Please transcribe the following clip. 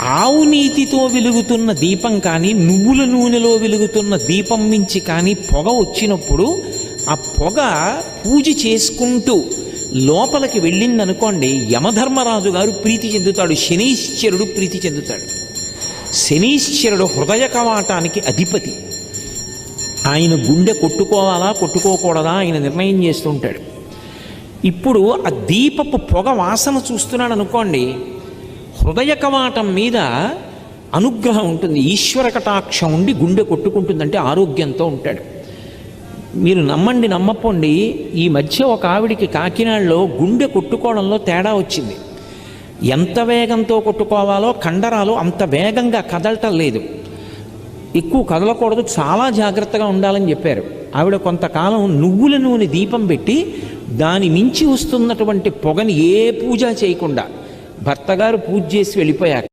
ఆవు నీతితో వెలుగుతున్న దీపం కానీ నువ్వుల నూనెలో వెలుగుతున్న దీపం మించి కానీ పొగ వచ్చినప్పుడు ఆ పొగ పూజ చేసుకుంటూ లోపలికి వెళ్ళిందనుకోండి, యమధర్మరాజు గారు ప్రీతి చెందుతాడు, శనీశ్వరుడు ప్రీతి చెందుతాడు. శనీశ్వరుడు హృదయ కవాటానికి అధిపతి. ఆయన గుండె కొట్టుకోవాలా కొట్టుకోకూడదా ఆయన నిర్ణయం చేస్తుంటాడు. ఇప్పుడు ఆ దీపపు పొగ వాసన చూస్తున్నాడు అనుకోండి, హృదయ కవాటం మీద అనుగ్రహం ఉంటుంది, ఈశ్వర కటాక్షం ఉండి గుండె కొట్టుకుంటుందంటే ఆరోగ్యంతో ఉంటాడు. మీరు నమ్మండి నమ్మపోండి, ఈ మధ్య ఒక ఆవిడికి కాకినాడలో గుండె కొట్టుకోవడంలో తేడా వచ్చింది. ఎంత వేగంతో కొట్టుకోవాలో కండరాలు అంత వేగంగా కదలటం లేదు, ఎక్కువ కదలకూడదు, చాలా జాగ్రత్తగా ఉండాలని చెప్పారు. ఆవిడ కొంతకాలం నువ్వుల నూనె దీపం పెట్టి దాని మించి వస్తున్నటువంటి పొగని ఏ పూజ చేయకుండా భర్త గారు పూజ చేసి వెళ్ళిపోయాక